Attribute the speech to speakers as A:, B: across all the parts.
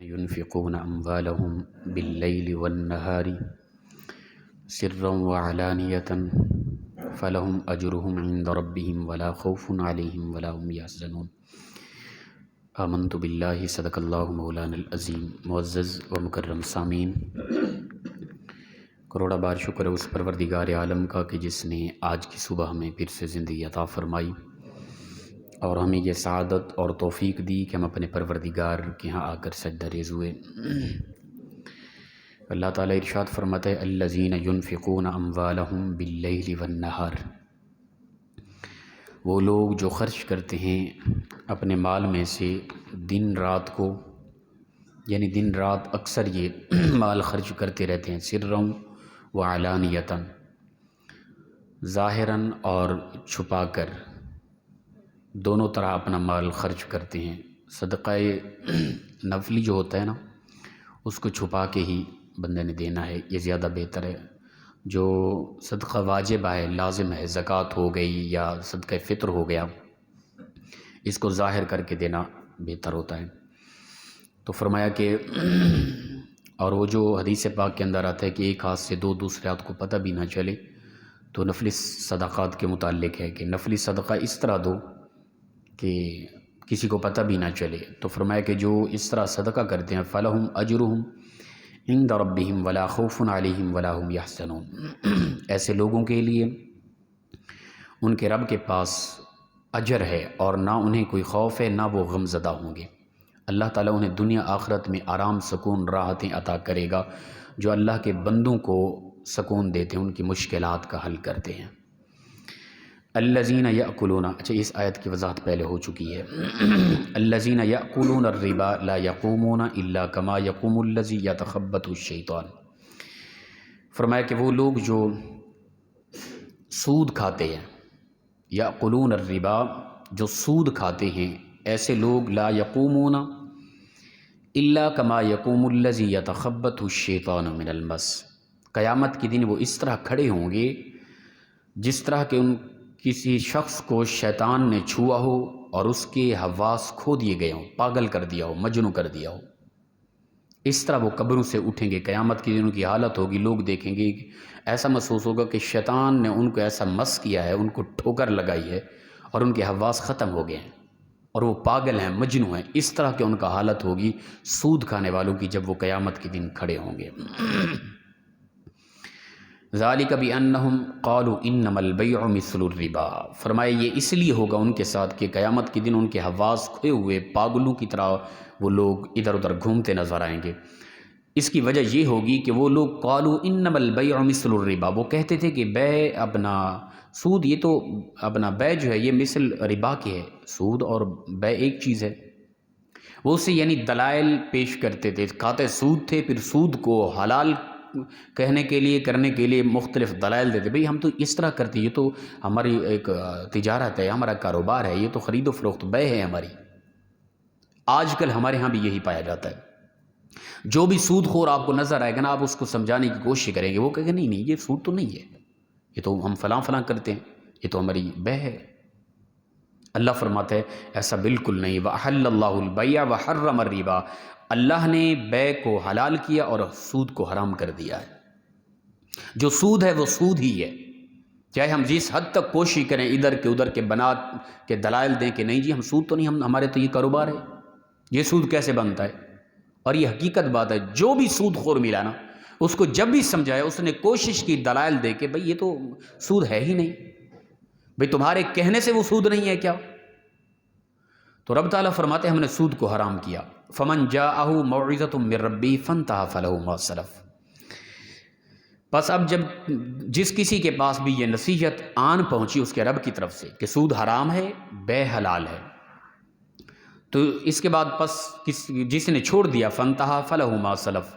A: ينفقون أموالهم بالليل والنهار سرا وعلانية فلهم أجرهم عند ربهم ولا خوف عليهم ولا هم يحزنون آمنت بالله صدق اللہ مولانا العظیم۔ معزز و مکرم سامعین، کروڑا بار شکر ہے اس پروردگار عالم کا کہ جس نے آج کی صبح ہمیں پھر سے زندگی عطا فرمائی اور ہمیں یہ سعادت اور توفیق دی کہ ہم اپنے پروردگار کے ہاں آ کر سجدہ ریز ہوئے۔ اللہ تعالیٰ ارشاد فرماتا ہے الذین ينفقون اموالہم باللیل والنہار، وہ لوگ جو خرچ کرتے ہیں اپنے مال میں سے دن رات کو، یعنی دن رات اکثر یہ مال خرچ کرتے رہتے ہیں، سرًا و علانیتاً، ظاہراً اور چھپا کر، دونوں طرح اپنا مال خرچ کرتے ہیں۔ صدقہ نفلی جو ہوتا ہے نا، اس کو چھپا کے ہی بندے نے دینا ہے، یہ زیادہ بہتر ہے۔ جو صدقہ واجب ہے، لازم ہے، زکوٰۃ ہو گئی یا صدقہ فطر ہو گیا، اس کو ظاہر کر کے دینا بہتر ہوتا ہے۔ تو فرمایا کہ اور وہ جو حدیث پاک کے اندر آتا ہے کہ ایک ہاتھ سے دو دوسرے ہاتھ کو پتہ بھی نہ چلے، تو نفلی صدقات کے متعلق ہے کہ نفلی صدقہ اس طرح دو کہ کسی کو پتہ بھی نہ چلے۔ تو فرمایا کہ جو اس طرح صدقہ کرتے ہیں فلہم اجرہم عند ربہم ولا خوف علیہم ولا ہم یحزنون، ایسے لوگوں کے لیے ان کے رب کے پاس اجر ہے اور نہ انہیں کوئی خوف ہے، نہ وہ غم زدہ ہوں گے۔ اللہ تعالیٰ انہیں دنیا آخرت میں آرام، سکون، راحتیں عطا کرے گا۔ جو اللہ کے بندوں کو سکون دیتے ہیں، ان کی مشکلات کا حل کرتے ہیں۔ الذین یأکلون، اچھا اس آیت کی وضاحت پہلے ہو چکی ہے۔ الذین یأکلون الربا لا یقومون الا کما یقوم الذی یتخبطہ الشیطان، فرمایا کہ وہ لوگ جو سود کھاتے ہیں، یأکلون الربا، جو سود کھاتے ہیں، ایسے لوگ لا یقومون الا کما یقوم الذی یتخبطہ الشیطان من المس، قیامت کے دن وہ اس طرح کھڑے ہوں گے جس طرح کہ ان کسی شخص کو شیطان نے چھوا ہو اور اس کے حواس کھو دیے گئے ہوں، پاگل کر دیا ہو، مجنوں کر دیا ہو، اس طرح وہ قبروں سے اٹھیں گے۔ قیامت کے دن ان کی حالت ہوگی، لوگ دیکھیں گے، ایسا محسوس ہوگا کہ شیطان نے ان کو ایسا مس کیا ہے، ان کو ٹھوکر لگائی ہے اور ان کے حواس ختم ہو گئے ہیں اور وہ پاگل ہیں، مجنوں ہیں۔ اس طرح کہ ان کا حالت ہوگی سود کھانے والوں کی جب وہ قیامت کے دن کھڑے ہوں گے۔ ذالک بانہم قالوا انما البیع مثل الربا، فرمائے یہ اس لیے ہوگا ان کے ساتھ کہ قیامت کے دن ان کے حواس کھوئے ہوئے پاگلوں کی طرح وہ لوگ ادھر ادھر گھومتے نظر آئیں گے۔ اس کی وجہ یہ ہوگی کہ وہ لوگ قالوا انما البیع مثل الربا، وہ کہتے تھے کہ بے اپنا سود، یہ تو اپنا بے جو ہے یہ مثل ربا کے ہے، سود اور بے ایک چیز ہے۔ وہ اسے یعنی دلائل پیش کرتے تھے، کھاتے سود تھے، پھر سود کو حلال کہنے کے لیے، کرنے کے لیے مختلف دلائل دیتے، بھئی ہم تو اس طرح کرتے، یہ تو ہماری ایک تجارت ہے، ہمارا کاروبار ہے، یہ تو خرید و فروخت بے ہے ہماری۔ آج کل ہمارے ہاں بھی یہی پایا جاتا ہے۔ جو بھی سود خور آپ کو نظر آئے گا نا، آپ اس کو سمجھانے کی کوشش کریں گے، وہ کہے گا نہیں نہیں یہ سود تو نہیں ہے، یہ تو ہم فلاں فلاں کرتے ہیں، یہ تو ہماری بے ہے۔ اللہ فرماتا ہے ایسا بالکل نہیں۔ وَأَحَلَّ اللَّهُ الْبَيْعَ وَحَرَّمَ الرِّبَا، اللہ نے بے کو حلال کیا اور سود کو حرام کر دیا ہے۔ جو سود ہے وہ سود ہی ہے، چاہے ہم جس حد تک کوشش کریں ادھر کے ادھر کے بنا کے دلائل دیں کہ نہیں جی ہم سود تو نہیں، ہمارے تو یہ کاروبار ہے، یہ سود کیسے بنتا ہے۔ اور یہ حقیقت بات ہے، جو بھی سود خور ملا نا، اس کو جب بھی سمجھایا اس نے کوشش کی دلائل دے کے بھئی یہ تو سود ہے ہی نہیں، بھئی تمہارے کہنے سے وہ سود نہیں ہے کیا؟ تو رب تعالیٰ فرماتے ہیں ہم نے سود کو حرام کیا۔ فمن جاءہ موعظۃ من ربہ فانتہی فلہ ما سلف، بس اب جب جس کسی کے پاس بھی یہ نصیحت آن پہنچی اس کے رب کی طرف سے کہ سود حرام ہے، بے حلال ہے، تو اس کے بعد پس جس نے چھوڑ دیا فانتہی فلہ ما سلف،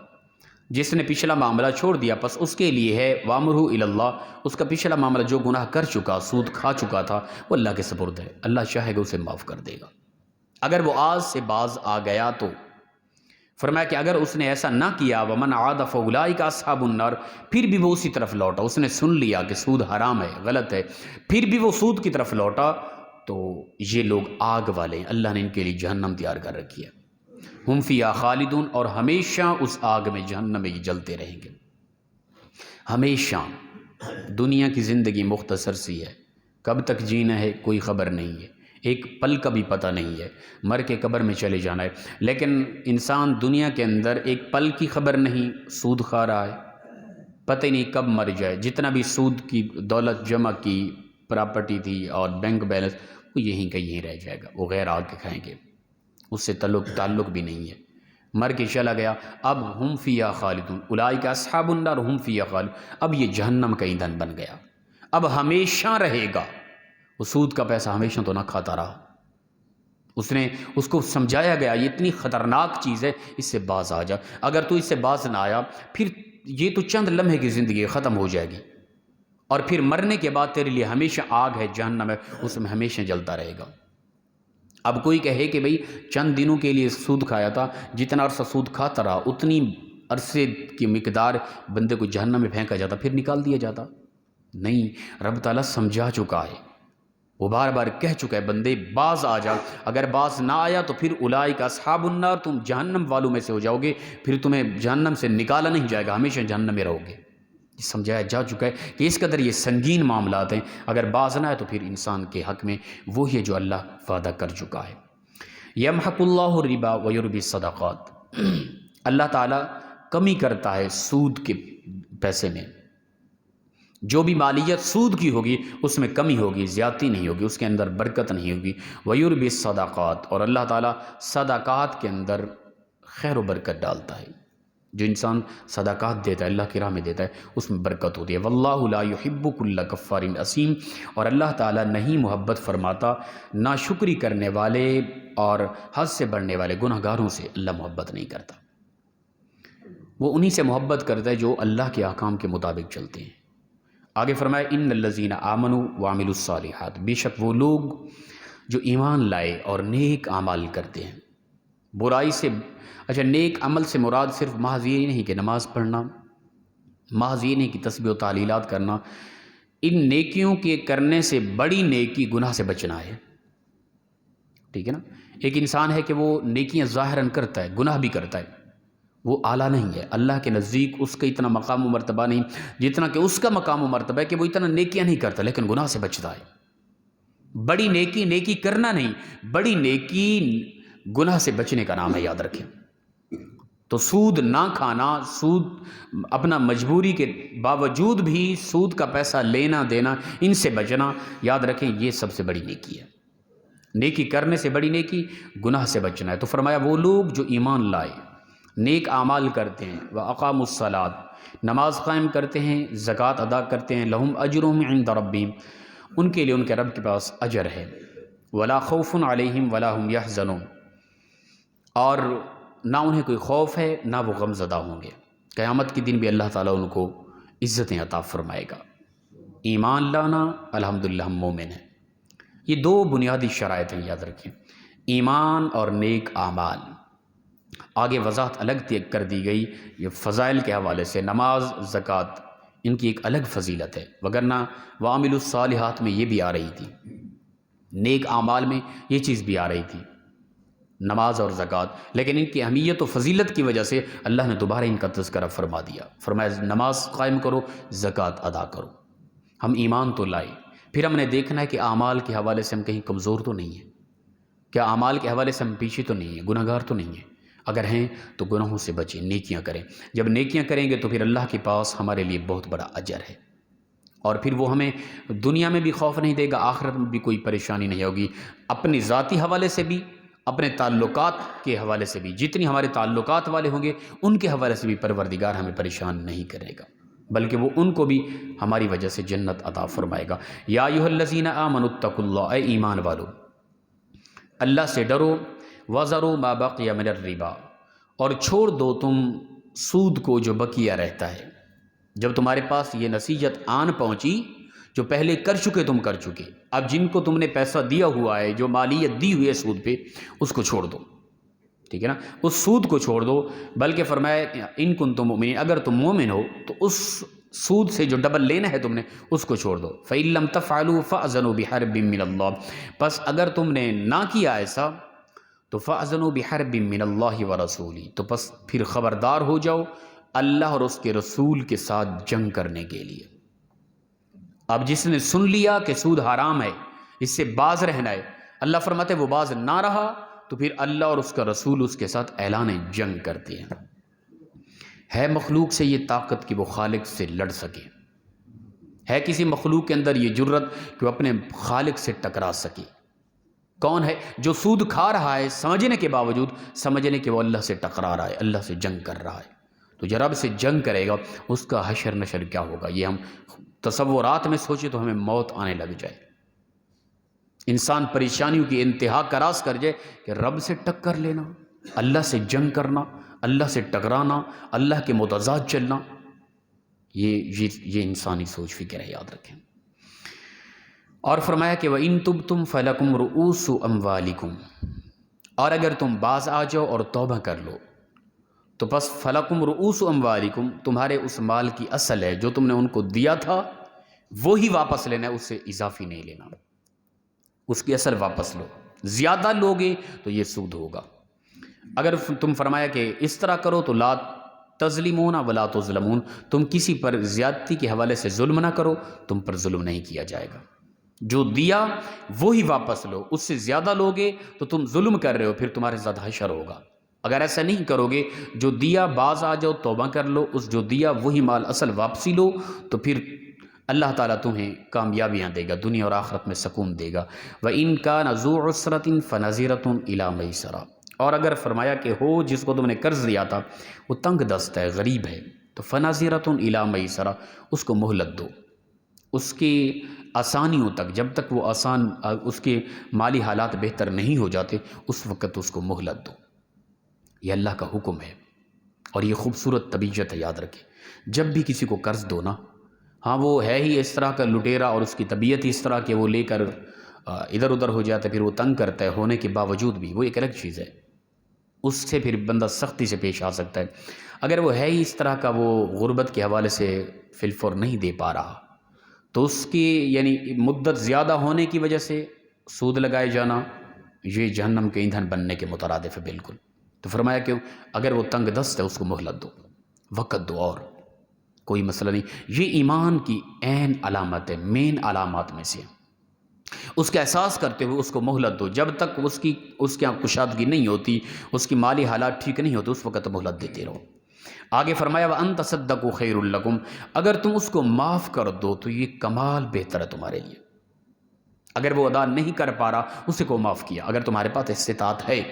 A: جس نے پچھلا معاملہ چھوڑ دیا پس اس کے لیے ہے وامرہ الی اللہ، اس کا پچھلا معاملہ جو گناہ کر چکا، سود کھا چکا تھا، وہ اللہ کے سپرد ہے، اللہ چاہے گا اسے معاف کر دے گا اگر وہ آج سے باز آ گیا تو۔ فرمایا کہ اگر اس نے ایسا نہ کیا ومن عاد فاولئک اصحاب النار، پھر بھی وہ اسی طرف لوٹا، اس نے سن لیا کہ سود حرام ہے، غلط ہے، پھر بھی وہ سود کی طرف لوٹا، تو یہ لوگ آگ والے ہیں، اللہ نے ان کے لیے جہنم تیار کر رکھی ہے۔ ہم فیہا خالدون، اور ہمیشہ اس آگ میں جہنم میں یہ جلتے رہیں گے ہمیشہ۔ دنیا کی زندگی مختصر سی ہے، کب تک جینا ہے کوئی خبر نہیں ہے، ایک پل کا بھی پتہ نہیں ہے، مر کے قبر میں چلے جانا ہے۔ لیکن انسان دنیا کے اندر ایک پل کی خبر نہیں، سود کھا رہا ہے، پتہ ہی نہیں کب مر جائے۔ جتنا بھی سود کی دولت جمع کی، پراپرٹی تھی اور بینک بیلنس، وہ یہیں کا یہیں رہ جائے گا، وہ غیر آ کے کھائیں گے، اس سے تعلق بھی نہیں ہے، مر کے چلا گیا۔ اب ہم فیہا خالدون اولئک اصحاب النار ہم فیہا خالدون، اب یہ جہنم کا ایندھن بن گیا، اب ہمیشہ رہے گا۔ وہ سود کا پیسہ ہمیشہ تو نہ کھاتا رہا، اس کو سمجھایا گیا یہ اتنی خطرناک چیز ہے، اس سے باز آ جا، اگر تو اس سے باز نہ آیا پھر یہ تو چند لمحے کی زندگی ختم ہو جائے گی، اور پھر مرنے کے بعد تیرے لیے ہمیشہ آگ ہے، جہنم ہے، اس میں ہمیشہ جلتا رہے گا۔ اب کوئی کہے کہ بھئی چند دنوں کے لیے سود کھایا تھا، جتنا عرصہ سود کھاتا رہا اتنی عرصے کی مقدار بندے کو جہنم میں پھینکا جاتا، پھر نکال دیا جاتا۔ نہیں، رب تعالیٰ سمجھا چکا ہے، وہ بار بار کہہ چکا ہے بندے باز آ جا، اگر باز نہ آیا تو پھر اولئک اصحاب النار، تم جہنم والوں میں سے ہو جاؤ گے، پھر تمہیں جہنم سے نکالا نہیں جائے گا، ہمیشہ جہنم میں رہو گے۔ سمجھایا جا چکا ہے کہ اس قدر یہ سنگین معاملات ہیں، اگر باز نہ ہے تو پھر انسان کے حق میں وہی ہے جو اللہ وعدہ کر چکا ہے۔ یمحق اللہ الربا ویربی الصدقات، اللہ تعالیٰ کمی کرتا ہے سود کے پیسے میں، جو بھی مالیت سود کی ہوگی اس میں کمی ہوگی، زیادتی نہیں ہوگی، اس کے اندر برکت نہیں ہوگی۔ ویربی الصدقات، اور اللہ تعالیٰ صدقات کے اندر خیر و برکت ڈالتا ہے، جو انسان صدقات دیتا ہے، اللہ کی راہ میں دیتا ہے، اس میں برکت ہوتی ہے۔ واللہ لا یحب کل کفار اثیم، اور اللہ تعالیٰ نہیں محبت فرماتا ناشکری کرنے والے اور حد سے بڑھنے والے گناہ گاروں سے، اللہ محبت نہیں کرتا، وہ انہی سے محبت کرتا ہے جو اللہ کے احکام کے مطابق چلتے ہیں۔ آگے فرمایا ان الذین آمنوا وعملوا الصالحات، بے شک وہ لوگ جو ایمان لائے اور نیک اعمال کرتے ہیں، برائی سے، اچھا نیک عمل سے مراد صرف محض یہ نہیں کہ نماز پڑھنا، محض یہ نہیں کہ تسبیح و تعلیلات کرنا، ان نیکیوں کے کرنے سے بڑی نیکی گناہ سے بچنا ہے، ٹھیک ہے نا۔ ایک انسان ہے کہ وہ نیکیاں ظاہراً کرتا ہے، گناہ بھی کرتا ہے، وہ اعلیٰ نہیں ہے، اللہ کے نزدیک اس کا اتنا مقام و مرتبہ نہیں جتنا کہ اس کا مقام و مرتبہ ہے کہ وہ اتنا نیکیاں نہیں کرتا لیکن گناہ سے بچتا ہے۔ بڑی نیکی نیکی کرنا نہیں، بڑی نیکی گناہ سے بچنے کا نام ہے، یاد رکھیں۔ تو سود نہ کھانا، سود اپنا مجبوری کے باوجود بھی سود کا پیسہ لینا دینا، ان سے بچنا، یاد رکھیں یہ سب سے بڑی نیکی ہے۔ نیکی کرنے سے بڑی نیکی گناہ سے بچنا ہے۔ تو فرمایا وہ لوگ جو ایمان لائے، نیک اعمال کرتے ہیں، وَأَقَامُوا الصَّلَاةَ، نماز قائم کرتے ہیں، زکوٰۃ ادا کرتے ہیں، لَهُمْ أَجْرُهُمْ عِنْدَ رَبِّهِمْ، ان کے لیے ان کے رب کے پاس اجر ہے، وَلَا خَوْفٌ عَلَيْهِمْ وَلَا هُمْ يَحْزَنُونَ، اور نہ انہیں کوئی خوف ہے نہ وہ غم زدہ ہوں گے۔ قیامت کے دن بھی اللہ تعالیٰ ان کو عزتیں عطا فرمائے گا۔ ایمان لانا، الحمدللہ ہم مومن ہیں، یہ دو بنیادی شرائط ہیں، یاد رکھیں، ایمان اور نیک اعمال۔ آگے وضاحت الگ کر دی گئی یہ فضائل کے حوالے سے، نماز، زکوٰۃ، ان کی ایک الگ فضیلت ہے، وگرنہ وعملوا الصالحات میں یہ بھی آ رہی تھی، نیک اعمال میں یہ چیز بھی آ رہی تھی، نماز اور زکوٰۃ، لیکن ان کی اہمیت و فضیلت کی وجہ سے اللہ نے دوبارہ ان کا تذکرہ فرما دیا، فرمایا نماز قائم کرو، زکوٰۃ ادا کرو۔ ہم ایمان تو لائے، پھر ہم نے دیکھنا ہے کہ اعمال کے حوالے سے ہم کہیں کمزور تو نہیں ہیں، کیا اعمال کے حوالے سے ہم پیچھے تو نہیں ہیں، گناہ گار تو نہیں ہیں؟ اگر ہیں تو گناہوں سے بچیں، نیکیاں کریں، جب نیکیاں کریں گے تو پھر اللہ کے پاس ہمارے لیے بہت بڑا اجر ہے، اور پھر وہ ہمیں دنیا میں بھی خوف نہیں دے گا، آخرت میں بھی کوئی پریشانی نہیں ہوگی، اپنی ذاتی حوالے سے بھی، اپنے تعلقات کے حوالے سے بھی، جتنی ہمارے تعلقات والے ہوں گے ان کے حوالے سے بھی پروردگار ہمیں پریشان نہیں کرے گا، بلکہ وہ ان کو بھی ہماری وجہ سے جنت عطا فرمائے گا۔ یا ایھا الذین آمنوا اتقوا اللہ، اے ایمان والو اللہ سے ڈرو، وذروا ما بقی من الربا، اور چھوڑ دو تم سود کو جو بقیہ رہتا ہے، جب تمہارے پاس یہ نصیحت آن پہنچی، جو پہلے کر چکے تم کر چکے، اب جن کو تم نے پیسہ دیا ہوا ہے، جو مالیت دی ہوئی ہے سود پہ، اس کو چھوڑ دو، ٹھیک ہے نا، اس سود کو چھوڑ دو، بلکہ فرمایا ان کنتم مؤمنین، اگر تم مومن ہو تو اس سود سے جو ڈبل لینا ہے تم نے اس کو چھوڑ دو۔ فَإِن لَّمْ تَفْعَلُوا فَأْذَنُوا بِحَرْبٍ مِّنَ اللَّهِ، پس اگر تم نے نہ کیا ایسا تو فَأْذَنُوا بِحَرْبٍ مِّنَ اللَّهِ وَرَسُولِهِ، تو بس پھر خبردار ہو جاؤ اللہ اور اس کے رسول کے ساتھ جنگ کرنے کے لیے۔ اب جس نے سن لیا کہ سود حرام ہے، اس سے باز رہنا ہے، اللہ فرماتے وہ باز نہ رہا تو پھر اللہ اور اس کا رسول اس کے ساتھ اعلان جنگ کرتے ہیں۔ ہے مخلوق سے یہ طاقت کہ وہ خالق سے لڑ سکے؟ ہے کسی مخلوق کے اندر یہ جرت کہ وہ اپنے خالق سے ٹکرا سکے؟ کون ہے جو سود کھا رہا ہے سمجھنے کے باوجود، سمجھنے کہ وہ اللہ سے ٹکرا رہا ہے، اللہ سے جنگ کر رہا ہے؟ تو جو رب سے جنگ کرے گا اس کا حشر نشر کیا ہوگا، یہ ہم تصورات میں سوچے تو ہمیں موت آنے لگ جائے۔ انسان پریشانیوں کی انتہا کا راز کر جائے کہ رب سے ٹکر لینا، اللہ سے جنگ کرنا، اللہ سے ٹکرانا، اللہ کے متضاد چلنا، یہ انسانی سوچ فکر ہے، یاد رکھیں۔ اور فرمایا کہ وَإِن تُبْتُمْ فَلَكُمْ رُؤُوسُ أَمْوَالِكُمْ، اور اگر تم باز آ جاؤ اور توبہ کر لو تو پس فَلَكُمْ رُؤُوسُ أَمْوَالِكُمْ، تمہارے اس مال کی اصل ہے جو تم نے ان کو دیا تھا وہی واپس لینا ہے، اس سے اضافی نہیں لینا، اس کی اصل واپس لو۔ زیادہ لوگے تو یہ سود ہوگا۔ اگر تم فرمایا کہ اس طرح کرو تو لا تظلمون ولا تظلمون، تم کسی پر زیادتی کے حوالے سے ظلم نہ کرو، تم پر ظلم نہیں کیا جائے گا۔ جو دیا وہی واپس لو، اس سے زیادہ لوگے تو تم ظلم کر رہے ہو، پھر تمہارے ساتھ حشر ہوگا۔ اگر ایسا نہیں کرو گے، جو دیا باز آ جاؤ، توبہ کر لو، اس جو دیا وہی مال اصل واپسی لو، تو پھر اللہ تعالیٰ تمہیں کامیابیاں دے گا، دنیا اور آخرت میں سکون دے گا۔ وَإِن كَانَ ذُو عُسْرَةٍ فَنَظِرَةٌ إِلَىٰ مَيْسَرَةٍ، اور اگر فرمایا کہ ہو جس کو تم نے قرض دیا تھا وہ تنگ دست ہے، غریب ہے، تو فَنَظِرَةٌ إِلَىٰ مَيْسَرَةٍ، اس کو مہلت دو، اس کی آسانیوں تک، جب تک وہ اس کے مالی حالات بہتر نہیں ہو جاتے اس وقت اس کو مہلت دو۔ یہ اللہ کا حکم ہے اور یہ خوبصورت طبیعت ہے، یاد رکھیں۔ جب بھی کسی کو قرض دو نا، ہاں وہ ہے ہی اس طرح کا لٹیرا اور اس کی طبیعت ہی اس طرح کہ وہ لے کر ادھر ادھر ہو جاتا ہے، پھر وہ تنگ کرتا ہے، ہونے کے باوجود بھی وہ ایک الگ چیز ہے، اس سے پھر بندہ سختی سے پیش آ سکتا ہے۔ اگر وہ ہے ہی اس طرح کا، وہ غربت کے حوالے سے فی الفور نہیں دے پا رہا، تو اس کی یعنی مدت زیادہ ہونے کی وجہ سے سود لگائے جانا یہ جہنم کے ایندھن بننے کے مترادف ہے بالکل۔ تو فرمایا کہ اگر وہ تنگ دست ہے اس کو مہلت دو، وقت دو، اور کوئی مسئلہ نہیں۔ یہ ایمان کی عین علامت ہے، مین علامات میں سے۔ اس کا احساس کرتے ہوئے اس کو مہلت دو، جب تک اس کی یہاں کشادگی نہیں ہوتی، اس کی مالی حالات ٹھیک نہیں ہوتے، اس وقت مہلت دیتے رہو۔ آگے فرمایا وَأَن تَصَدَّقُوا خَيْرٌ لَكُمْ، اگر تم اس کو معاف کر دو تو یہ کمال بہتر ہے تمہارے لیے۔ اگر وہ ادا نہیں کر پا رہا اسے کو معاف کیا، اگر تمہارے پاس استطاعت ہے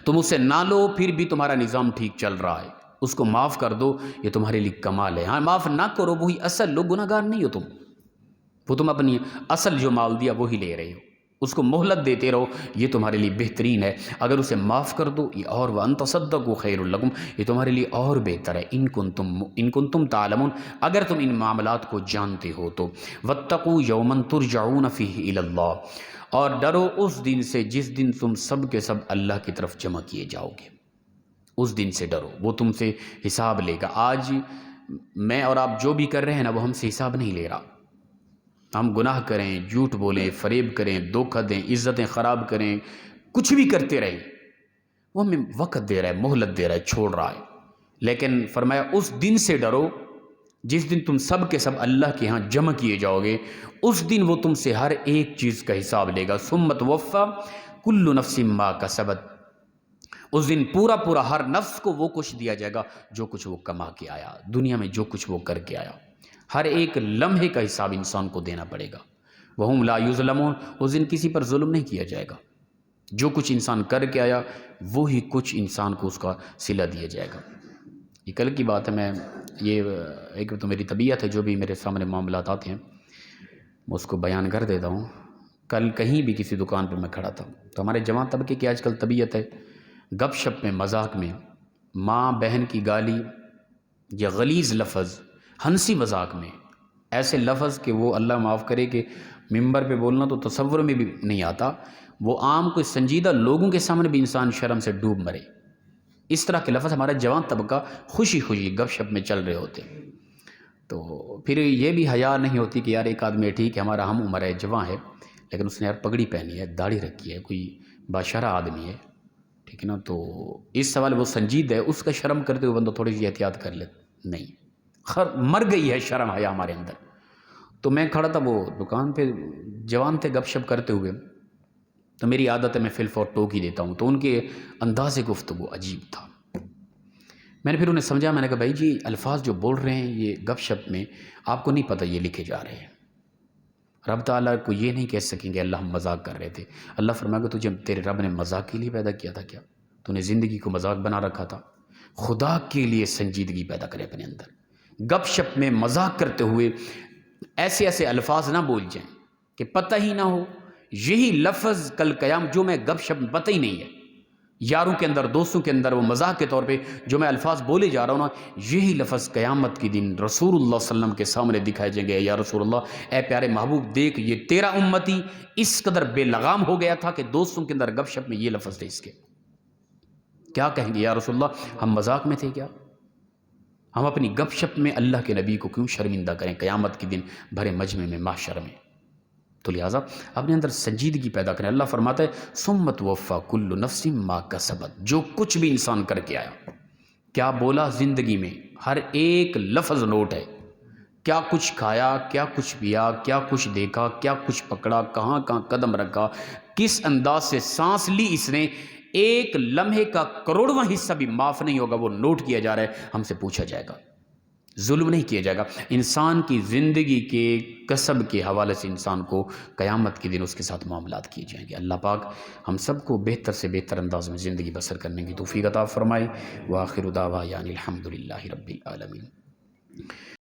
A: تم اسے نہ لو پھر بھی تمہارا نظام ٹھیک چل رہا ہے، اس کو معاف کر دو، یہ تمہارے لیے کمال ہے۔ ہاں معاف نہ کرو، وہی اصل لو، گناہ گار نہیں ہو تم، وہ تم اپنی اصل جو مال دیا وہی لے رہے ہو، اس کو مہلت دیتے رہو، یہ تمہارے لیے بہترین ہے۔ اگر اسے معاف کر دو یہ اور وَأَن تَصَدَّقُوا خَيْرٌ لَكُمْ، یہ تمہارے لیے اور بہتر ہے، ان کنتم تعلمون، اگر تم ان معاملات کو جانتے ہو تو۔ وَاتَّقُوا يَوْمًا تُرْجَعُونَ فِيهِ إِلَى اللَّهِ، اور ڈرو اس دن سے جس دن تم سب کے سب اللہ کی طرف جمع کیے جاؤ گے، اس دن سے ڈرو، وہ تم سے حساب لے گا۔ آج میں اور آپ جو بھی کر رہے ہیں نا وہ ہم سے حساب نہیں لے رہا، ہم گناہ کریں، جھوٹ بولیں، فریب کریں، دھوکہ دیں، عزتیں خراب کریں، کچھ بھی کرتے رہیں، وہ ہمیں وقت دے رہا ہے، مہلت دے رہا ہے، چھوڑ رہا ہے۔ لیکن فرمایا اس دن سے ڈرو جس دن تم سب کے سب اللہ کے ہاں جمع کیے جاؤ گے، اس دن وہ تم سے ہر ایک چیز کا حساب لے گا۔ ثم توفی کل نفس ما کسبت، اس دن پورا پورا ہر نفس کو وہ کچھ دیا جائے گا جو کچھ وہ کما کے آیا، دنیا میں جو کچھ وہ کر کے آیا، ہر ایک لمحے کا حساب انسان کو دینا پڑے گا۔ وَهُمْ لَا يُظْلَمُونَ، اس دن کسی پر ظلم نہیں کیا جائے گا، جو کچھ انسان کر کے آیا وہی کچھ انسان کو اس کا صلہ دیا جائے گا۔ یہ کل کی بات ہے، میں یہ ایک تو میری طبیعت ہے، جو بھی میرے سامنے معاملات آتے ہیں میں اس کو بیان کر دیتا ہوں۔ کل کہیں بھی کسی دکان پہ میں کھڑا تھا تو ہمارے جوان طبقے کی آج کل طبیعت ہے، گپ شپ میں، مذاق میں، ماں بہن کی گالی یا غلیظ لفظ، ہنسی مذاق میں، ایسے لفظ کہ وہ اللہ معاف کرے کہ ممبر پہ بولنا تو تصور میں بھی نہیں آتا، وہ عام کوئی سنجیدہ لوگوں کے سامنے بھی انسان شرم سے ڈوب مرے، اس طرح کے لفظ ہمارا جوان طبقہ خوشی خوشی گپ شپ میں چل رہے ہوتے۔ تو پھر یہ بھی حیا نہیں ہوتی کہ یار ایک آدمی ٹھیک ہے ہمارا ہم عمر ہے، جوان ہے، لیکن اس نے یار پگڑی پہنی ہے، داڑھی رکھی ہے، کوئی باشرہ آدمی ہے، ٹھیک ہے نا، تو اس سوال وہ سنجید ہے، اس کا شرم کرتے ہوئے بندہ تھوڑی سی احتیاط کر لے، نہیں مر گئی ہے شرم حیا ہمارے اندر۔ تو میں کھڑا تھا وہ دکان پہ، جوان تھے گپ شپ کرتے ہوئے، تو میری عادت ہے میں فل فور ٹوک ہی دیتا ہوں، تو ان کے انداز گفتگو عجیب تھا۔ میں نے پھر انہیں سمجھا، میں نے کہا بھائی جی الفاظ جو بول رہے ہیں یہ گپ شپ میں آپ کو نہیں پتہ یہ لکھے جا رہے ہیں، رب تعالیٰ کو یہ نہیں کہہ سکیں گے اللہ ہم مذاق کر رہے تھے۔ اللہ فرمائے گا تجھے تیرے رب نے مذاق کے لیے پیدا کیا تھا کیا؟ تو نے زندگی کو مذاق بنا رکھا تھا؟ خدا کے لیے سنجیدگی پیدا کرے اپنے اندر، گپ شپ میں مذاق کرتے ہوئے ایسے ایسے الفاظ نہ بول جائیں کہ پتہ ہی نہ ہو یہی لفظ کل قیام جو میں گپ شپ پتہ ہی نہیں ہے، یاروں کے اندر دوستوں کے اندر وہ مذاق کے طور پہ جو میں الفاظ بولے جا رہا ہوں نا، یہی لفظ قیامت کے دن رسول اللہ صلی اللہ علیہ وسلم کے سامنے دکھائے جائیں گے، یا رسول اللہ اے پیارے محبوب دیکھ یہ تیرا امتی اس قدر بے لگام ہو گیا تھا کہ دوستوں کے اندر گپ شپ میں یہ لفظ تھے اس کے، کیا کہیں گے یا رسول اللہ ہم مذاق میں تھے کیا؟ ہم اپنی گپ شپ میں اللہ کے نبی کو کیوں شرمندہ کریں قیامت کے دن بھرے مجمع میں محشر میں؟ تو لہٰذا اپنے اندر سنجیدگی پیدا کریں۔ اللہ فرماتا ہے ثم توفی کل نفس ما کسبت، جو کچھ بھی انسان کر کے آیا، کیا بولا زندگی میں، ہر ایک لفظ نوٹ ہے، کیا کچھ کھایا، کیا کچھ پیا، کیا کچھ دیکھا، کیا کچھ پکڑا، کہاں کہاں قدم رکھا، کس انداز سے سانس لی اس نے، ایک لمحے کا کروڑواں حصہ بھی معاف نہیں ہوگا، وہ نوٹ کیا جا رہا ہے، ہم سے پوچھا جائے گا، ظلم نہیں کیا جائے گا۔ انسان کی زندگی کے کسب کے حوالے سے انسان کو قیامت کے دن اس کے ساتھ معاملات کیے جائیں گے۔ اللہ پاک ہم سب کو بہتر سے بہتر انداز میں زندگی بسر کرنے کی توفیق عطا فرمائے۔ وآخر دعوانا الحمد للہ رب العالمین۔